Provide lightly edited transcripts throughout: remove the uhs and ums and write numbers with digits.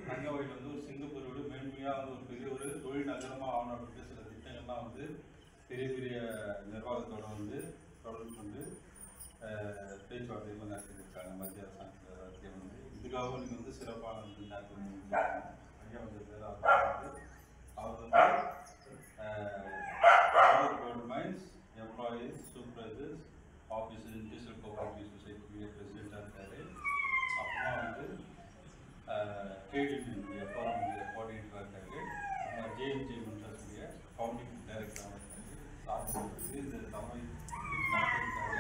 தங்கவயல் வந்து ஒரு சிங்கப்பூரோடு மேன்மையாக வந்து ஒரு பெரிய ஒரு தொழில் நகரமாக ஆகணும் அப்படின்ட்டு சில திட்டங்கள்லாம் வந்து பெரிய பெரிய நிர்வாகத்தோட வந்து தொடர்பு கொண்டு பேச்சுவார்த்தைகள் நடத்திருக்காங்க மத்திய அரசாங்கத்தில் வந்து இதுக்காகவும் நீங்கள் வந்து சிறப்பாக வந்து ஐயா வந்து அவர் வந்து mines employees supervisors officer industrial cooperative சொசைட்டியுடைய பிரசிடென்ட்டாக இருக்காரு. அப்புறமா வந்து ட்ரேட் யூனியனுடைய ஃபார்முடைய கோஆர்டினேட்டராக இருக்காரு. அப்புறம் ஜேஎம்ஜே மென்டர்ஸுடைய ஃபவுண்டிங் டைரக்டராக இருக்காரு. சாப்பிட்டு இந்த தமிழ் நாட்டிற்காக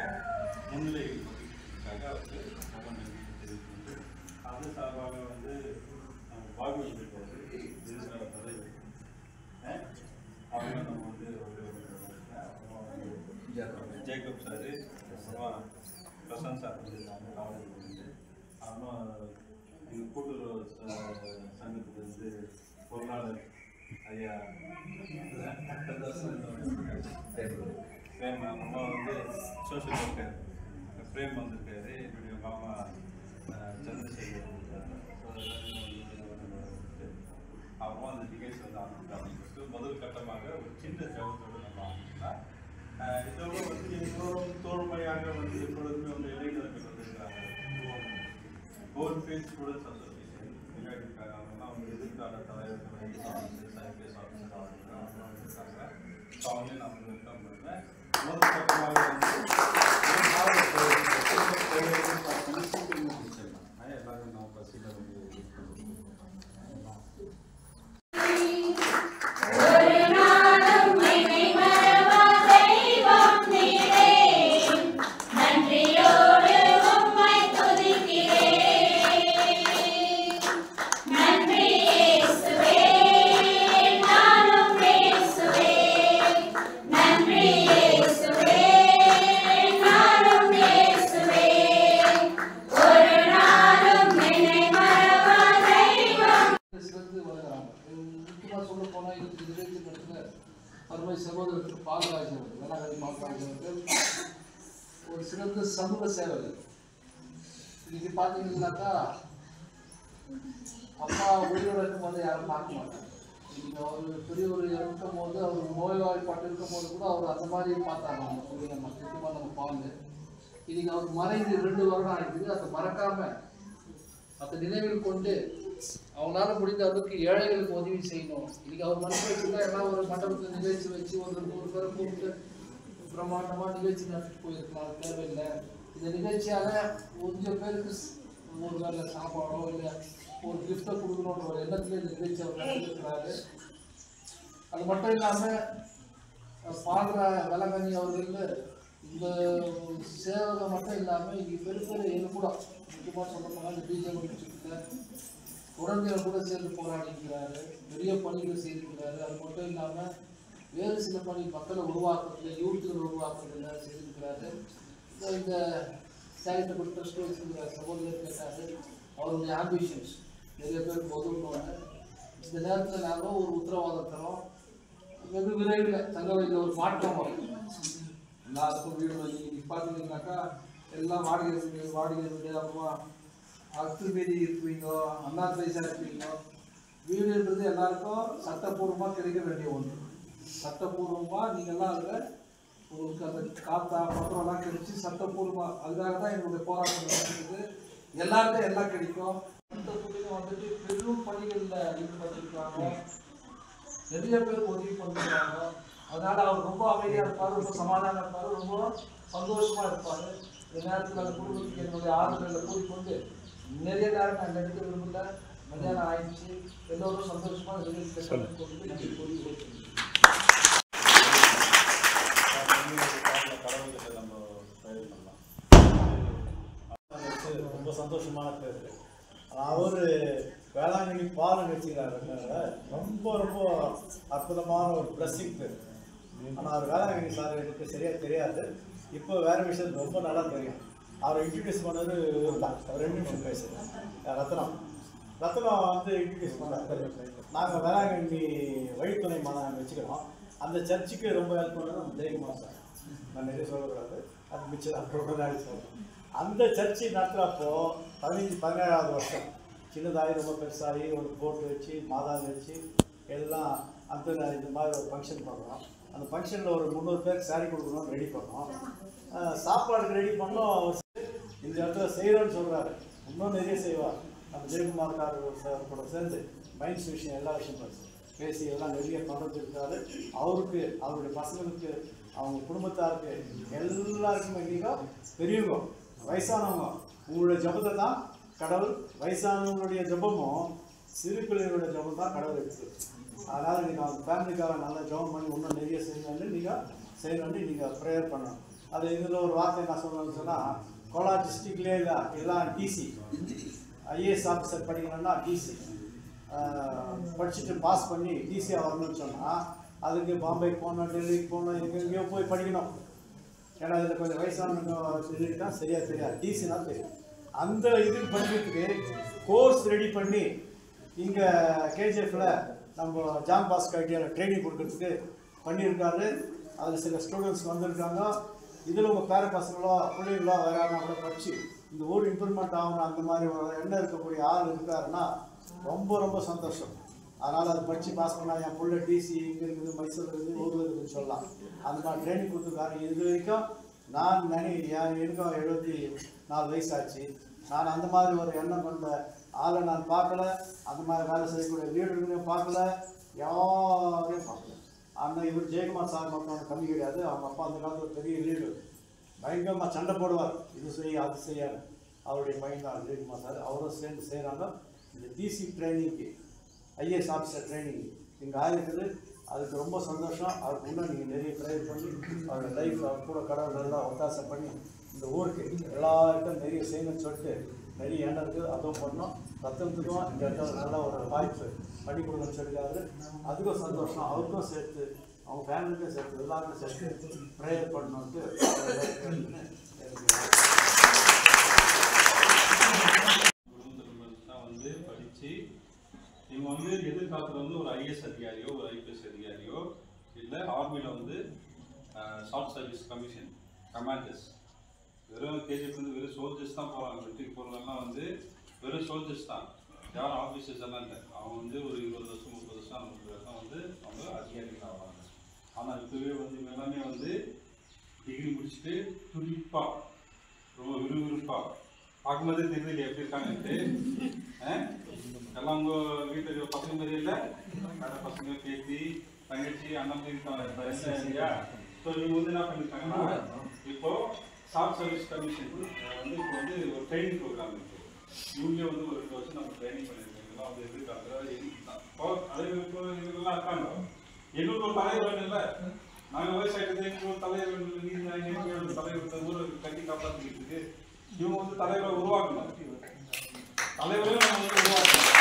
முன்னிலைக்காக வந்து ரொம்ப நன்றி தெரிவித்து அது சார்பாக வந்து நம்ம பாகுபலி அவங்க நம்ம வந்து ஜேக்கப் சார் அப்புறம் பிரசாந்த் சார் வந்துருக்காங்க காலேஜுக்கு வந்து அப்புறம் எங்கள் கூட்டுறவு சங்கத்துக்கு வந்து பொருளாளர் ஐயா பிரேம் அம்மா வந்து சோஷியல் ஒர்க்கர் பிரேம் வந்திருக்காரு. என்னுடைய மாமா சந்திரசேகர் அப்புறமா அந்த நிகழ்ச்சி வந்து ஆரம்பிச்சு முதல் கட்டமாக ஒரு சின்ன ஜபத்தோடு நம்ம ஆரம்பிச்சுன்னா இதோட வந்து எல்லோரும் தோல்மையாக வந்து எப்பொழுதுமே வந்து இளைஞர்கள் வந்திருக்கிறாங்க. கோல் ஃபீல்ட் ஸ்டூடெண்ட்ஸ் அசோசியேஷன் இருக்காங்க. அவங்கெல்லாம் அவங்க எதிர்கால தலைவர்கள் ஐபிஎஸ் ஆஃபீஸர் அவங்க இருக்காங்க. ஸோ அவங்களே நம்ம வெல்கம் பண்ணுவேன். முதல் கட்டமாக வந்து எல்லாரும் நம்ம பசியில் வந்து சகோதரர்கள் பாலராஜன் வேளாங்கண்ணி மாவட்டத்தில் ஒரு சிறந்த சமூக சேவகர். இன்னைக்கு பார்த்தீங்கன்னாக்கா அப்பா உயிரோடு இருக்கும்போது யாரும் பார்க்க மாட்டாங்க. இன்னைக்கு அவர் பெரிய ஒரு இருக்கும் போது அவர் நோய்வாய்ப்பாட்டு இருக்கும் போது கூட அவர் அந்த மாதிரி பார்த்தாங்க. அவங்க சொல்லி நம்ம முக்கியமாக நம்ம பாருங்க. இன்னைக்கு அவர் மறைந்து 2 வருடம் ஆகிடுது. அதை மறக்காம அதை நினைவில் கொண்டு அவங்களால முடிந்த அளவுக்கு ஏழைகளுக்கு உதவி செய்யணும். இன்னைக்கு அவர் மனசு வச்சுதான் எல்லாம் ஒரு மண்டபத்தில் நிகழ்ச்சி வச்சு ஒரு 100 பேரை கூப்பிட்டு பிரம்மாண்டமாக நிகழ்ச்சி நடத்திட்டு போயிருக்கலாம். அது தேவையில்லை. இந்த நிகழ்ச்சியால கொஞ்சம் பேருக்கு ஒரு வேலை சாப்பாடோ இல்லை ஒரு கிஃப்டை கொடுக்கணுன்ற ஒரு எண்ணத்துல இந்த நிகழ்ச்சி அவர் நடத்திருக்கிறாரு. அது மட்டும் இல்லாமல் பாடுற வேளாங்கண்ணி அவர்கள் இந்த சேவகம் மட்டும் இல்லாமல் இங்கே பெரிய கூட முக்கியமாக சொல்ல போனால் இந்த பிஜேபி முடிச்சுட்டு குழந்தைகள் கூட சேர்ந்து போராடிக்கிறாரு. பெரிய பணிகளை செய்திருக்கிறாரு. அது மட்டும் இல்லாமல் வேறு சில பணி மக்களை உருவாக்குறதுல யூத்துகளை உருவாக்குறதுல செய்திருக்கிறாரு. இந்த சேரிட்டபிள் ட்ரஸ்ட் வச்சிருக்கிற சகோதரர் கேட்டாரு அவருடைய ஆம்பிஷன்ஸ் நிறைய பேருக்கு உதவணும்னு. இந்த நேரத்தில் நாங்கள் ஒரு உத்தரவாதம் தரோம். வெகு விரைவில் தங்கவயலில் ஒரு மாற்றம் வரும். எல்லாருக்கும் வீடு வழி இன்னைக்கு பார்த்தீங்கன்னாக்கா எல்லாம் வாடகை வீடு அப்புறமா அத்துமீறி இருப்பீங்க, அண்ணா பைசா இருப்பீங்க. வீடுன்றது எல்லாருக்கும் சட்டப்பூர்வமாக கிடைக்க வேண்டிய ஒன்று. சட்டப்பூர்வமாக நீங்கள்லாம் அதில் உங்களுக்கு அந்த காத்தா பத்திரம்லாம் கிடைச்சி சட்டப்பூர்வமாக அதுக்காக தான் எங்களுடைய போராட்டம் நடக்குது. எல்லாருக்கும் எல்லாம் கிடைக்கும். அந்த புள்ளிகள் வந்துட்டு பெரும் பணிகளில் ஈடுபட்டிருக்காங்க. நிறைய பேர் உதவி பண்ணிருக்காங்க. அதனால அவர் ரொம்ப அமைதியாக இருப்பார், ரொம்ப சமாதானம் இருப்பார், ரொம்ப சந்தோஷமாக இருப்பார். இந்த நேரத்தில் அந்த குடும்பத்துக்கு என்னுடைய ஆறுதலை கூறிக்கொண்டு நிறைய நேரம் நான் நடிக்க விரும்பல. மதியானம் ஆயிடுச்சு. எல்லோரும் சந்தோஷமாக ரொம்ப சந்தோஷமான பேர். அவர் வேளாங்கண்ணி பாலம் வச்சுக்கிறாருனால ரொம்ப ரொம்ப அற்புதமான ஒரு பிளஸிங் பேர். ஆனால் அவர் வேளாங்கண்ணி சார் எனக்கு சரியாக தெரியாது. இப்போ வேறு விஷயம் ரொம்ப நல்லா தெரியும். அவரை இன்ட்ரடியூஸ் பண்ணது தான். அவர் 2 நிமிஷம் பேசுகிறேன். ரத்னம் வந்து இன்ட்ரடியூஸ் பண்ணார். நாங்கள் வேளாங்கண்ணி வழித்துணை மாநாடு வச்சுக்கிறோம். அந்த சர்ச்சுக்கு ரொம்ப ஹெல்ப் பண்ணது நம்ம ஜெயக்குமார் சார். நான் நிறைய சொல்லக்கூடாது, அது மிச்சம் ரொம்ப நாள் சொல்கிறேன். அந்த சர்ச்சு நடத்துகிறப்போ 15-17வது வருஷம் சின்னதாகி ரொம்ப பெருசாகி ஒரு போட்டு வச்சு மாதாங்க வச்சு எல்லாம் அந்த இந்த மாதிரி ஒரு ஃபங்க்ஷன் பண்ணுறோம். அந்த ஃபங்க்ஷனில் ஒரு 300 பேருக்கு சாரி கொடுக்கணும்னு ரெடி பண்ணோம். சாப்பாடுக்கு ரெடி பண்ணோம். இந்த இடத்துல செய்கிறோன்னு சொல்கிறாரு, இன்னும் நிறைய செய்வார். நம்ம ஜெயக்குமார் சார் கூட சேர்ந்து மைண்ட்ஸ் விஷயம் எல்லா விஷயமும் பேசி எல்லாம் நிறைய பண்ணுறது இருக்காரு. அவருக்கு, அவருடைய பசங்களுக்கு, அவங்க குடும்பத்தாருக்கு எல்லாருக்குமே நீங்கள் பெரியவங்க வயசானவங்க உங்களுடைய ஜபத்தை தான் கடவுள், வயசானவங்களுடைய ஜபமும் சிறு பிள்ளைகளுடைய ஜபம் தான் கடவுள் இருக்குது. அதனால் நீங்கள் அவங்க ஃபேமிலிக்காக நல்லா ஜபம் பண்ணி இன்னும் நிறைய செய்யணும்னு நீங்கள் செய்யணும்னு நீங்கள் ப்ரேயர் பண்ணணும். அது இதில் ஒரு வார்த்தை என்ன சொல்லணும்னு சொன்னால், கோலார் டிஸ்ட்ரிக்ட்லேயே இல்லை எல்லாம் டிசி ஐஏஎஸ் ஆஃபீஸர் படிக்கணும்னா டிசி படிச்சுட்டு பாஸ் பண்ணி டிசியாக வரணும்னு சொன்னால் அதுக்கு பாம்பே போகணும், டெல்லிக்கு போகணும், எங்கெங்கேயோ போய் படிக்கணும். ஏன்னா இதில் கொஞ்சம் வயசானவங்க சொல்லிட்டா சரியாக தெரியாது, டிசினா தெரியும். அந்த இதுக்கு படிக்கிறதுக்கு கோர்ஸ் ரெடி பண்ணி இங்கே கேஜிஎஃப்பில் நம்ம ஜான் பாஸ்கோ ஐடியாவில் ட்ரைனிங் கொடுக்கறதுக்கு பண்ணியிருக்காரு. அதில் சில ஸ்டூடெண்ட்ஸ் வந்திருக்காங்க. இதில் உங்கள் பேர பசங்களோ பிள்ளைங்களோ வேறானா கூட படித்து இந்த ஊர் இம்ப்ரூவ்மெண்ட் ஆகணும் அந்த மாதிரி ஒரு எண்ணம் இருக்கக்கூடிய ஆள் இருக்காருன்னா ரொம்ப ரொம்ப சந்தோஷம். அதனால் அது படித்து பாஸ் பண்ணால் என் பிள்ளை டிசி இங்கே இருக்குது, மைசூர் இருக்குது, ஊரில் இருக்குதுன்னு சொல்லலாம். அந்த மாதிரி ட்ரைனிங் கொடுத்துருக்காரு. இது வரைக்கும் நான் எனக்கும் 74 வயசாச்சு. நான் அந்த மாதிரி ஒரு எண்ணம் கொண்ட ஆளை நான் பார்க்கல, அந்த மாதிரி வேலை செய்யக்கூடிய லீடர்களையும் பார்க்கல, யாரையும் பார்க்கல. ஆனால் இவர் ஜெயக்குமார் சார் மட்டும் கம்மி கிடையாது. அவங்க அப்பா அந்த காலத்தில் பெரிய லீடர், பயங்கரமாக சண்டை போடுவார், இது செய்ய அது செய்யாது. அவருடைய பையன் தான் ஜெயக்குமார் சார். அவரும் சேர்ந்து செய்கிறாங்க. இந்த டிசி ட்ரைனிங்க்கு, ஐஏஎஸ் ஆஃபீஸர் ட்ரைனிங் இங்கே ஆகிருக்குது. அதுக்கு ரொம்ப சந்தோஷம். அதுக்கு முன்னே நீங்கள் நிறைய ப்ரேயர் பண்ணி அவரோட லைஃப் அவர் கூட கடவுள் எல்லாம் ஒத்தாசை பண்ணி இந்த ஊருக்கு எல்லாருக்கும் நிறைய செய்யணும்னு சொல்லிட்டு நிறைய எண்ணம் இருக்குது. அதுவும் பண்ணோம். ரத்தத்துக்கும் இந்த இடத்துல நல்ல ஒரு வாய்ப்பு பண்ணி கொடுக்கணும்னு சொல்லியிருக்காரு. அதுக்கும் சந்தோஷம். அவருக்கும் சேர்த்து, அவங்க ஃபேமிலிக்கும் சேர்த்து, எல்லாருக்கும் சேர்த்து ப்ரேயர் பண்ணணுன்ட்டு வந்து படித்து இவங்க வந்து எதிர்காலத்தில் வந்து ஒரு ஐஏஎஸ் அதிகாரியோ ஒரு ஐபிஎஸ் அதிகாரியோ இல்லை ஆர்மியில் வந்து ஷார்ட் சர்வீஸ் கமிஷன் கமாண்டர்ஸ், வெறும் கேஜிஎஃப் வந்து வெறும் சோல்ஜர்ஸ் தான் போகிறாங்க. வெற்றிக்கு போகிறவங்கலாம் வந்து வெறும் சோல்ஜர்ஸ் தான், யாரும் ஆஃபீஸர்ஸ் எல்லாம் இல்லை. அவங்க வந்து ஒரு 20 வருஷம் 30 வருஷம் 40 வருஷம் வந்து அவங்க அதிகாரிகள் ஆகிறாங்க. ஆனால் இப்போவே வந்து எல்லாமே வந்து டிகிரி முடிச்சுட்டு துடிப்பாக ரொம்ப விறுவிறுப்பாக பார்க்கும்போதே தெரியல எப்படி இருக்காங்கன்ட்டு. எல்லாம் உங்கள் வீட்டில் இருக்கிற பசங்க மாதிரி இல்லை, கடை பசங்க பேசி தங்கச்சி அண்ணன் இருக்காங்க இல்லையா? ஸோ இவங்க வந்து என்ன பண்ணியிருக்காங்கன்னா இப்போ ஷார்ட் சர்வீஸ் கமிஷன் வந்து இப்போ வந்து ஒரு ட்ரைனிங் ப்ரோக்ராம் இருக்குது. இவங்களே வந்து ஒரு 2 வருஷம் நம்ம ட்ரைனிங் பண்ணியிருக்கோம். இதெல்லாம் வந்து எதிர்காலத்தில் அதே இவங்கெல்லாம் இருக்காங்க. எங்களுக்கு ஒரு தலைவர் வேணும் இல்லை, நாங்கள் விவசாயத்தை எங்களுக்கு ஒரு தலைவர் வேணும், நீங்கள் தலைவர் ஊரை கட்டி காப்பாற்றிக்கிட்டு இருக்கு. இவங்க வந்து தலைவரை உருவாக்கணும், தலைவரையும் நம்ம வந்து உருவாக்கணும்.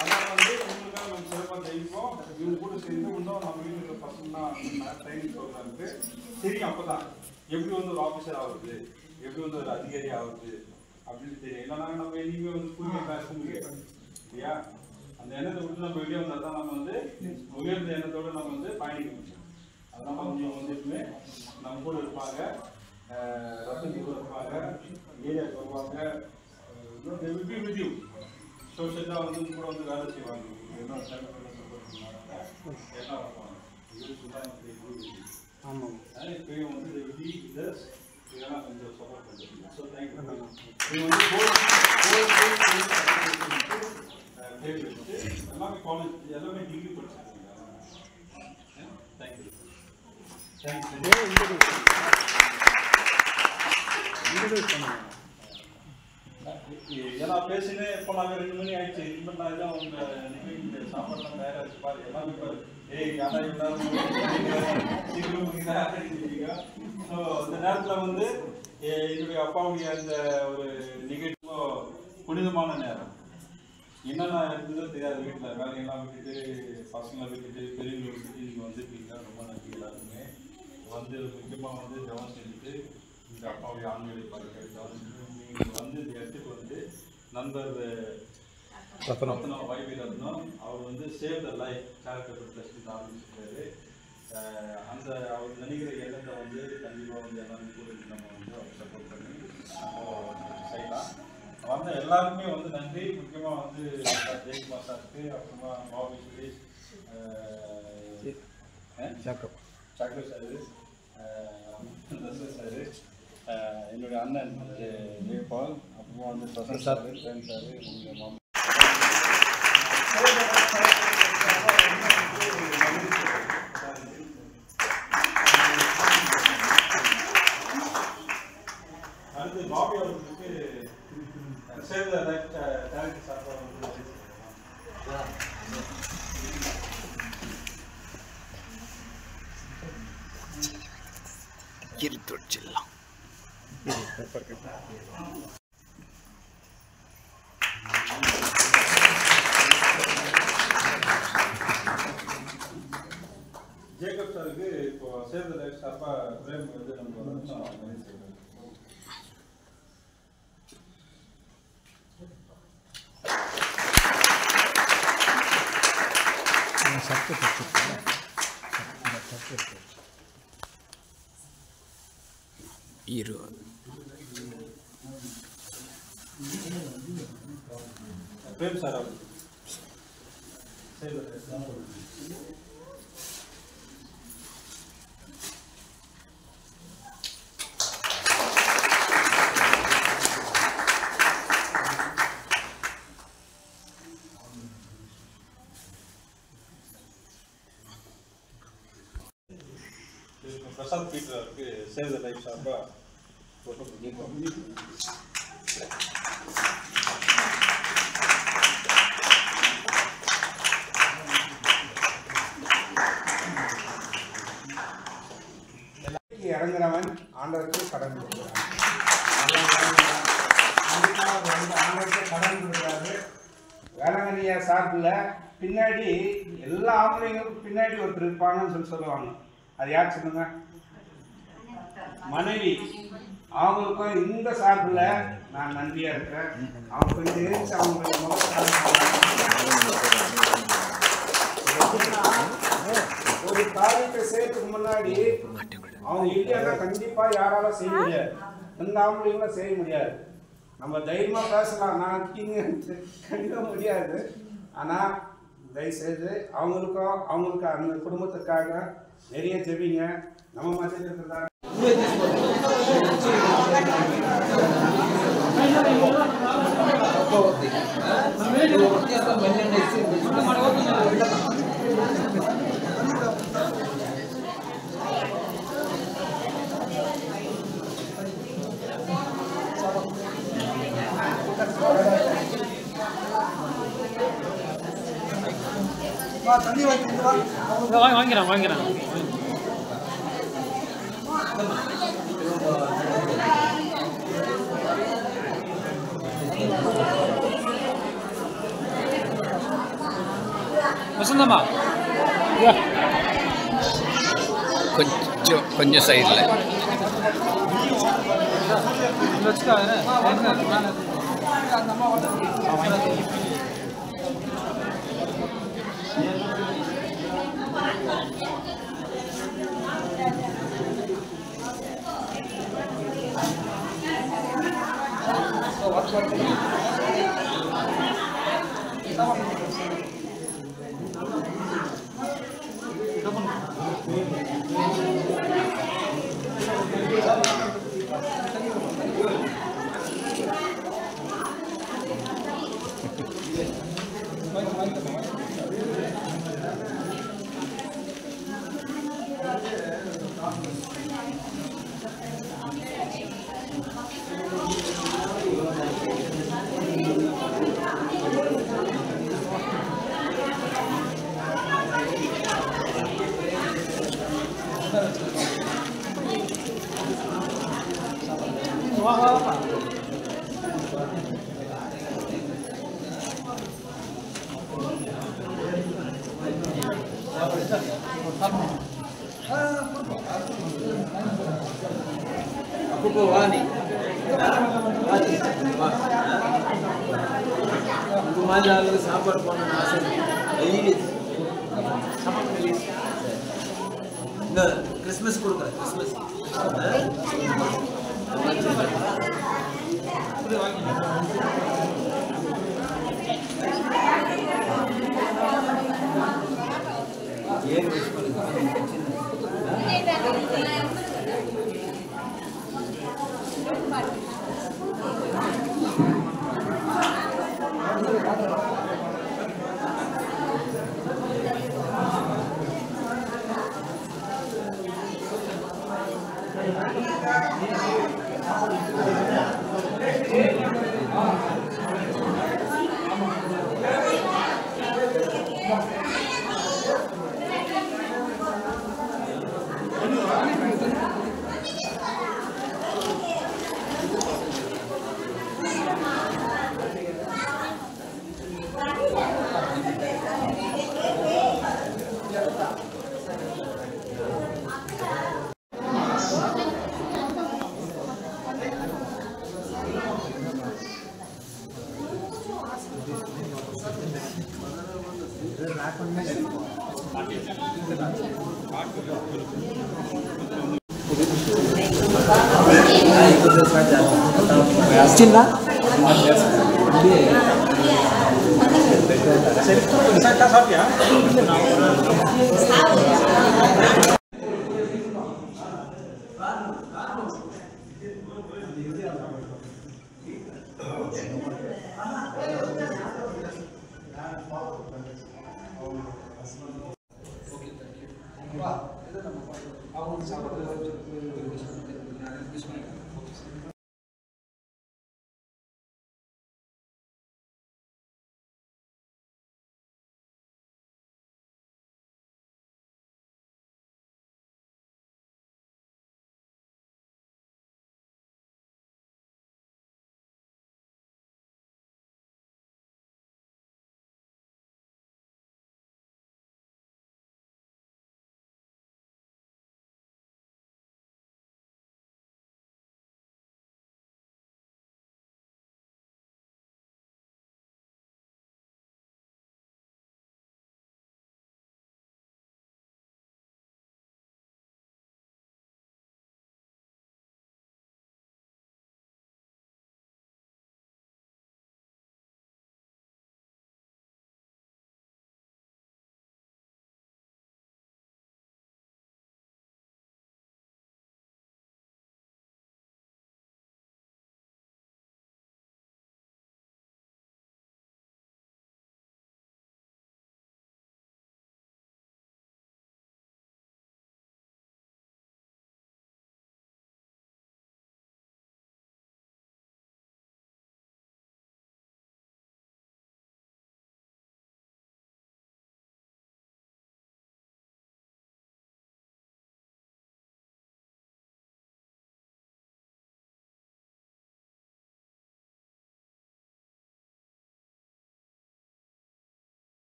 அதனால் வந்து இவங்களுக்காக நம்ம சிறப்பாக ஜெயிப்போம். இவங்க கூட சேர்ந்து இன்னும் நம்ம வீட்டில் பசங்கன்னா ட்ரைனிங் ப்ரோக்ராமுக்கு தெரியும். அப்போ தான் எப்படி வந்து ஒரு ஆஃபீஸர் ஆகுது, எப்படி வந்து ஒரு அதிகாரி ஆகுது அப்படின்னு தெரியும். இல்லைனா நம்ம எங்கேயுமே வந்து புரிய பேச முடியாது இல்லையா? அந்த எண்ணத்தை விட்டு நம்ம வெளியே வந்தால் தான் நம்ம வந்து உயர்ந்த எண்ணத்தோடு நம்ம வந்து பயணிக்க முடியும். அதனால வந்து இவங்க வந்து எப்பவுமே நம்ம கூட இருப்பாங்க, ரத்தத்துக்கு இருப்பாங்க, ஏரியாவுக்கு வருவாங்க, சோஷியலாக வந்து கூட வந்து வேலை செய்வாங்க. என்ன எல்லாம் வருவாங்க. இது சுதான் ஆமாம். இப்பயும் வந்து இதெல்லாம் கொஞ்சம் சப்போர்ட் பண்ணுறீங்க. So thank you. இது வந்து எல்லாமே காலேஜ் எல்லாமே டிகிரி படிச்சிருக்கீங்க. தேங்க்யூ. ஏன்னா பேசினே இப்போ நாங்கள் 2 மணி ஆயிடுச்சு. இப்போ நான் இதான் உங்கள் சாப்பாடுலாம் தயாராகிச்சு பாரு. எல்லாமே இப்போ யாராவது சீக்கிரம் தயாராகிருக்கீங்க. ஸோ இந்த நேரத்தில் வந்து என்னுடைய அப்பாவுடைய அந்த ஒரு நிகழ்ச்சி புனிதமான நேரம். என்னென்ன இருந்ததோ தெரியாது. வீட்டில் வேலையெல்லாம் விட்டுட்டு, பசங்களை விட்டுட்டு, பெரியவங்களை விட்டுட்டு நீங்கள் வந்துருக்கீங்க. ரொம்ப நன்றி எல்லாருமே. வந்து முக்கியமாக வந்து ஜெபம் செஞ்சுட்டு இந்த அப்பாவுடைய ஆண்களை பார்க்க நீங்கள் வந்து இந்த இடத்துக்கு வந்து நண்பர் ரத்னம் வைவி ரத்னம் அவர் வந்து save the life charitable trust ஆரம்பிச்சிருக்காரு. அந்த அவர் நினைக்கிற எண்ணத்தை வந்து கண்டிப்பாக வந்து எல்லாமே கூட நம்ம வந்து அவர் சப்போர்ட் பண்ணி நம்ம செய்யலாம். வந்த எல்லாருக்குமே வந்து நன்றி. முக்கியமாக வந்து ஜெயக்குமார் சாருக்கு, அப்புறமா Babu Suresh, chocolate sir, sir, என்னுடைய அண்ணன் ஜெயபால், அப்புறமா வந்து பிரசாந்த் சாரு, பிரேம் சாரு, எங்கள் மாமா அடுத்து பாபி அவர்களுக்கு சேர்ந்த டேலண்ட் சார்பாக வந்து கிரித்தொச்சில்லாம் ஜேக்கப் சாருக்கு இப்போ சேர்ந்த டேலண்ட் சார்பாக பிரேம் வந்து நம்ம வந்து நிறைய செய்யணும். பிரேம் சார் அவர் பிரசாந்த் பீட்டருக்கு சேவ் த லைஃப் சார்பாக போட்டோ இறங்குறவன் ஆண்டவருக்கு கடன் கொடுக்குறான். ஆண்டவருக்கு கடன் கொடுக்குறாரு. வேளாங்கண்ணியா சார்பில் பின்னாடி எல்லா ஆம்பளைங்களுக்கும் பின்னாடி ஒருத்தர் இருப்பாங்கன்னு சொல்லுவாங்க. அது யார் சொல்லுங்க? மனைவி. அவங்களுக்கும் இந்த சார்பில் நான் நன்றியா இருக்கிறேன். அவங்க கொஞ்சம் எழுச்சி அவங்க ஒரு காரியத்தை செய்யறதுக்கு முன்னாடி அவங்க இல்லைன்னா கண்டிப்பா யாராலும் செய்ய முடியாது. எந்த ஆம்பளைங்களும் செய்ய முடியாது. நம்ம தைரியமா பேசலாம், நான் கண்டிப்பா முடியாது. ஆனா தயவுசெய்து அவங்களுக்கு அந்த குடும்பத்துக்காக நிறைய ஜெபிங்க. நம்ம மத்தியில் இருக்கிறதா வாங்கிறேன் வசந்தம்மா கொஞ்சம் சைடில் சாப்பாடு போன ஆசை இந்த கிறிஸ்மஸ் கொடுக்குறேன். Christmas Saya kasih ya.